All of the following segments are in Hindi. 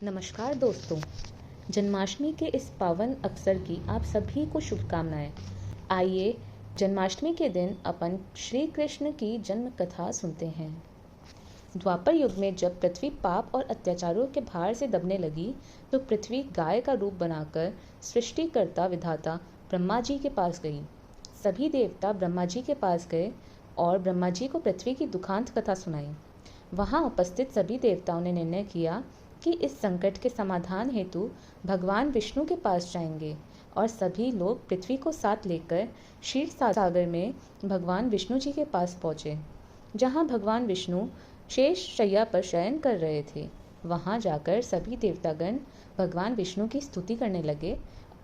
नमस्कार दोस्तों। जन्माष्टमी के इस पावन अवसर की आप सभी को शुभकामनाएं। आइए जन्माष्टमी के दिन अपन श्री कृष्ण की जन्म कथा सुनते हैं। द्वापर युग में जब पृथ्वी पाप और अत्याचारों के भार से दबने लगी तो पृथ्वी गाय का रूप बनाकर सृष्टिकर्ता विधाता ब्रह्मा जी के पास गई। सभी देवता ब्रह्मा जी के पास गए और ब्रह्मा जी को पृथ्वी की दुखांत कथा सुनाई। वहां उपस्थित सभी देवताओं ने निर्णय किया कि इस संकट के समाधान हेतु भगवान विष्णु के पास जाएंगे और सभी लोग पृथ्वी को साथ लेकर क्षीर सागर में भगवान विष्णु जी के पास पहुंचे, जहां भगवान विष्णु शेष शैया पर शयन कर रहे थे। वहां जाकर सभी देवतागण भगवान विष्णु की स्तुति करने लगे।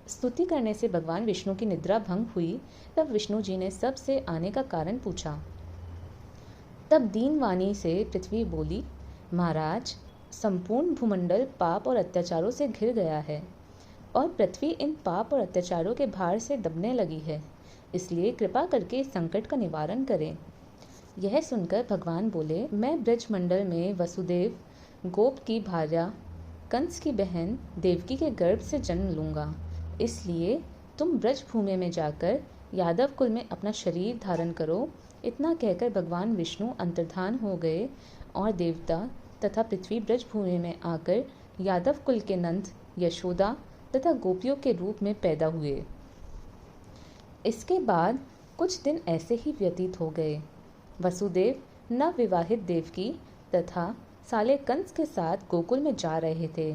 स्तुति करने से भगवान विष्णु की निद्रा भंग हुई। तब विष्णु जी ने सबसे आने का कारण पूछा। तब दीन वाणी से पृथ्वी बोली, महाराज, संपूर्ण भूमंडल पाप और अत्याचारों से घिर गया है और पृथ्वी इन पाप और अत्याचारों के भार से दबने लगी है, इसलिए कृपा करके इस संकट का निवारण करें। यह सुनकर भगवान बोले, मैं ब्रजमंडल में वसुदेव गोप की भार्या कंस की बहन देवकी के गर्भ से जन्म लूंगा, इसलिए तुम ब्रज भूमि में जाकर यादव कुल में अपना शरीर धारण करो। इतना कहकर भगवान विष्णु अंतर्धान हो गए और देवता तथा पृथ्वी ब्रजभूमि में आकर यादव कुल के नंद यशोदा तथा गोपियों के रूप में पैदा हुए। इसके बाद कुछ दिन ऐसे ही व्यतीत हो गए। वसुदेव नवविवाहित देवकी तथा साले कंस के साथ गोकुल में जा रहे थे।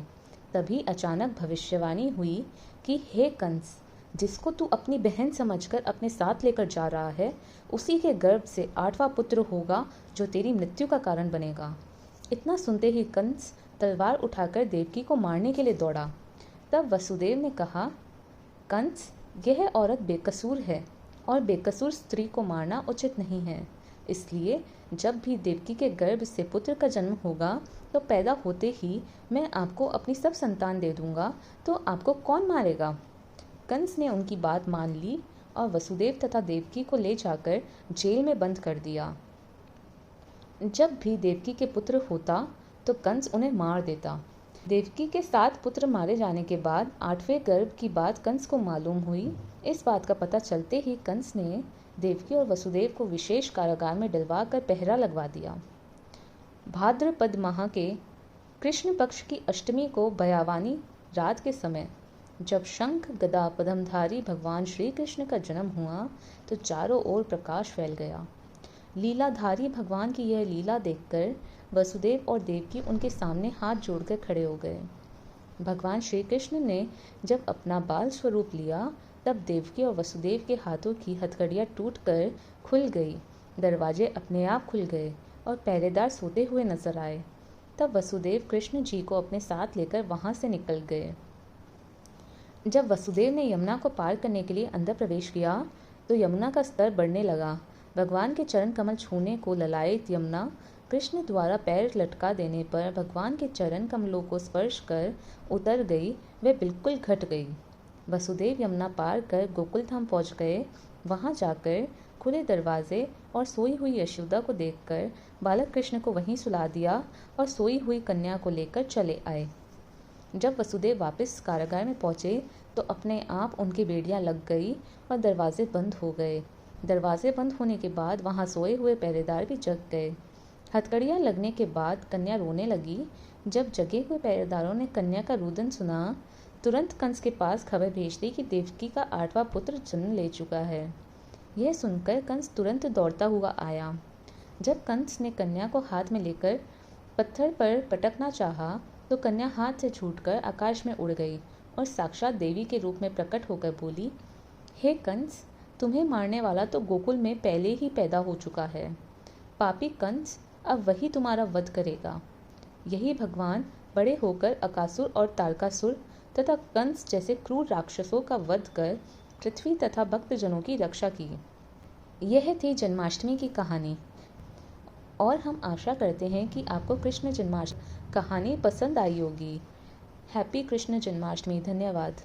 तभी अचानक भविष्यवाणी हुई कि हे कंस, जिसको तू अपनी बहन समझकर अपने साथ लेकर जा रहा है, उसी के गर्भ से 8वां पुत्र होगा जो तेरी मृत्यु का कारण बनेगा। इतना सुनते ही कंस तलवार उठाकर देवकी को मारने के लिए दौड़ा। तब वसुदेव ने कहा, कंस, यह औरत बेकसूर है और बेकसूर स्त्री को मारना उचित नहीं है, इसलिए जब भी देवकी के गर्भ से पुत्र का जन्म होगा तो पैदा होते ही मैं आपको अपनी सब संतान दे दूंगा, तो आपको कौन मारेगा। कंस ने उनकी बात मान ली और वसुदेव तथा देवकी को ले जाकर जेल में बंद कर दिया। जब भी देवकी के पुत्र होता तो कंस उन्हें मार देता। देवकी के 7 पुत्र मारे जाने के बाद 8वें गर्भ की बात कंस को मालूम हुई। इस बात का पता चलते ही कंस ने देवकी और वसुदेव को विशेष कारागार में डलवा कर पहरा लगवा दिया। भाद्रपद माह के कृष्ण पक्ष की अष्टमी को भयावानी रात के समय जब शंख गदा पद्मधारी भगवान श्री कृष्ण का जन्म हुआ तो चारों ओर प्रकाश फैल गया। लीलाधारी भगवान की यह लीला देखकर वसुदेव और देवकी उनके सामने हाथ जोड़कर खड़े हो गए। भगवान श्री कृष्ण ने जब अपना बाल स्वरूप लिया तब देवकी और वसुदेव के हाथों की हथकड़ियाँ टूटकर खुल गई, दरवाजे अपने आप खुल गए और पहरेदार सोते हुए नजर आए। तब वसुदेव कृष्ण जी को अपने साथ लेकर वहां से निकल गए। जब वसुदेव ने यमुना को पार करने के लिए अंदर प्रवेश किया तो यमुना का स्तर बढ़ने लगा। भगवान के चरण कमल छूने को ललायित यमुना कृष्ण द्वारा पैर लटका देने पर भगवान के चरण कमलों को स्पर्श कर उतर गई, वे बिल्कुल घट गई। वसुदेव यमुना पार कर गोकुल धाम पहुँच गए। वहाँ जाकर खुले दरवाजे और सोई हुई यशोदा को देखकर बालक कृष्ण को वहीं सुला दिया और सोई हुई कन्या को लेकर चले आए। जब वसुदेव वापस कारागार में पहुँचे तो अपने आप उनकी बेड़ियाँ लग गई और दरवाजे बंद हो गए। दरवाजे बंद होने के बाद वहां सोए हुए पहरेदार भी जग गए। हथकड़ियाँ लगने के बाद कन्या रोने लगी। जब जगे हुए पहरेदारों ने कन्या का रुदन सुना, तुरंत कंस के पास खबर भेज दी कि देवकी का 8वां पुत्र जन्म ले चुका है। यह सुनकर कंस तुरंत दौड़ता हुआ आया। जब कंस ने कन्या को हाथ में लेकर पत्थर पर पटकना चाहा तो कन्या हाथ से छूटकर आकाश में उड़ गई और साक्षात देवी के रूप में प्रकट होकर बोली, हे कंस, तुम्हें मारने वाला तो गोकुल में पहले ही पैदा हो चुका है। पापी कंस, अब वही तुम्हारा वध करेगा। यही भगवान बड़े होकर अकासुर और तारकासुर तथा कंस जैसे क्रूर राक्षसों का वध कर पृथ्वी तथा भक्तजनों की रक्षा की। यह थी जन्माष्टमी की कहानी और हम आशा करते हैं कि आपको कृष्ण जन्माष्टमी कहानी पसंद आई होगी। हैप्पी कृष्ण जन्माष्टमी। धन्यवाद।